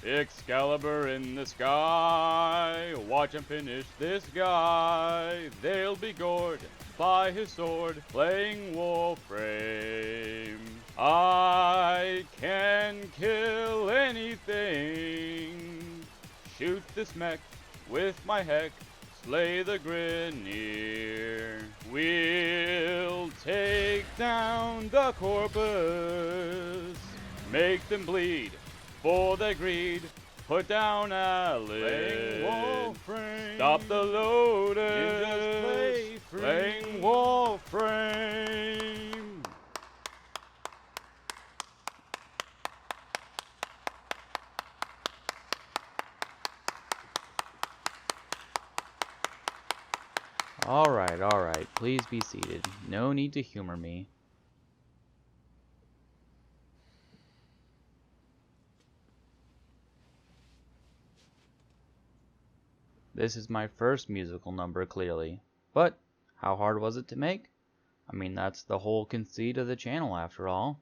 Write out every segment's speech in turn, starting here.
Excalibur in the sky, watch him finish this guy. They'll be gored by his sword, playing Warframe. I can kill anything, shoot this mech with my heck, slay the Grineer. We'll take down the corpus, make them bleed for their greed. Put down Alice, stop the loaders, playing Warframe. Alright, please be seated. No need to humor me. This is my first musical number, clearly. But, how hard was it to make? I mean, that's the whole conceit of the channel, after all.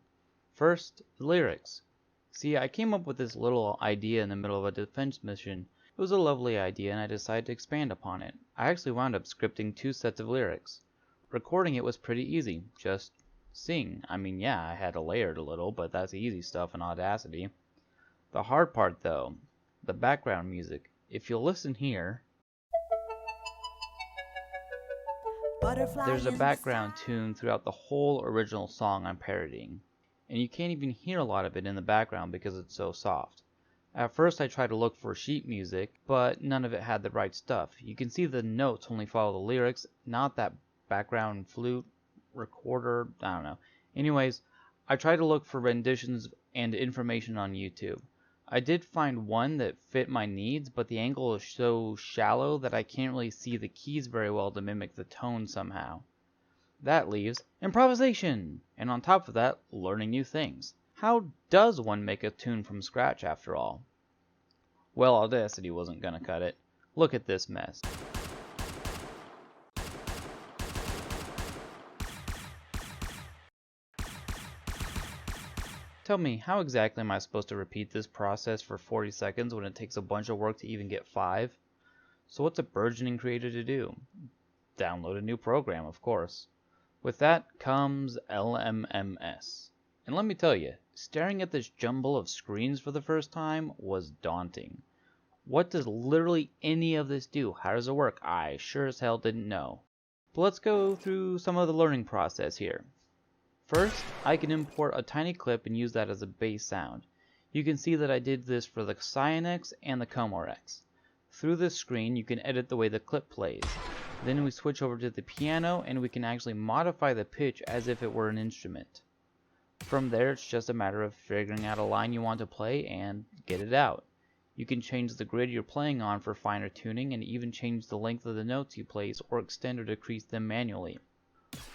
First, the lyrics. See, I came up with this little idea in the middle of a defense mission. It was a lovely idea, and I decided to expand upon it. I actually wound up scripting 2 sets of lyrics. Recording it was pretty easy. Just sing. I mean, yeah, I had to layer it a little, but that's easy stuff in Audacity. The hard part, though, the background music. If you'll listen here, there's a background tune throughout the whole original song I'm parodying, and you can't even hear a lot of it in the background because it's so soft. At first I tried to look for sheet music, but none of it had the right stuff. You can see the notes only follow the lyrics, not that background flute, recorder, I don't know. Anyways, I tried to look for renditions and information on YouTube. I did find one that fit my needs, but the angle is so shallow that I can't really see the keys very well to mimic the tone somehow. That leaves improvisation, and on top of that, learning new things. How does one make a tune from scratch after all? Well, Audacity wasn't gonna cut it. Look at this mess. Tell me, how exactly am I supposed to repeat this process for 40 seconds when it takes a bunch of work to even get 5? So what's a burgeoning creator to do? Download a new program, of course. With that comes LMMS. And let me tell you, staring at this jumble of screens for the first time was daunting. What does literally any of this do? How does it work? I sure as hell didn't know. But let's go through some of the learning process here. First, I can import a tiny clip and use that as a base sound. You can see that I did this for the Cyanx and the Comorex. Through this screen, you can edit the way the clip plays. Then we switch over to the piano and we can actually modify the pitch as if it were an instrument. From there, it's just a matter of figuring out a line you want to play and get it out. You can change the grid you're playing on for finer tuning and even change the length of the notes you place or extend or decrease them manually.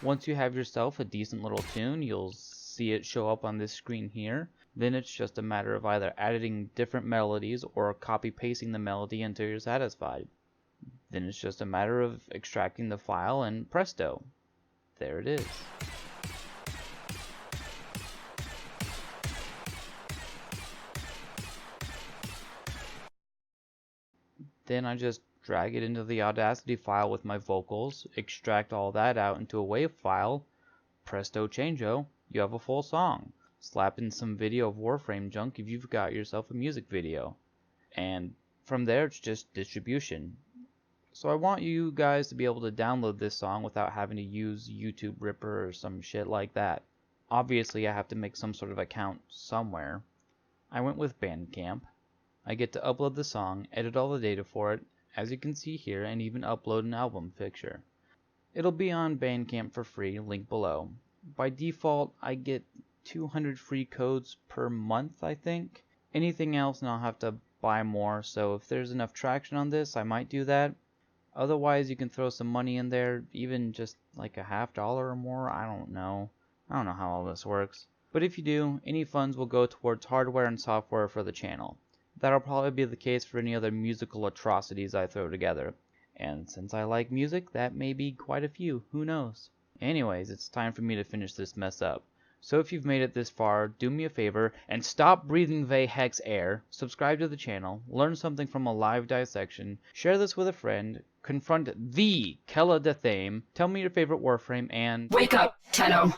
Once you have yourself a decent little tune, you'll see it show up on this screen here. Then it's just a matter of either adding different melodies or copy-pasting the melody until you're satisfied. Then it's just a matter of extracting the file and presto, there it is. Then I just drag it into the Audacity file with my vocals, extract all that out into a WAV file, presto changeo, you have a full song. Slap in some video of Warframe junk if you've got yourself a music video. And from there it's just distribution. So I want you guys to be able to download this song without having to use YouTube Ripper or some shit like that. Obviously I have to make some sort of account somewhere. I went with Bandcamp. I get to upload the song, edit all the data for it, as you can see here, and even upload an album picture. It'll be on Bandcamp for free, link below. By default, I get 200 free codes per month, I think. Anything else and I'll have to buy more, so if there's enough traction on this, I might do that. Otherwise, you can throw some money in there, even just like a $50 or more, I don't know. I don't know how all this works. But if you do, any funds will go towards hardware and software for the channel. That'll probably be the case for any other musical atrocities I throw together. And since I like music, that may be quite a few, who knows. Anyways, it's time for me to finish this mess up. So if you've made it this far, do me a favor and stop breathing Hex air, subscribe to the channel, learn something from a live dissection, share this with a friend, confront the Kella Dathame, tell me your favorite Warframe, and wake up, Tenno!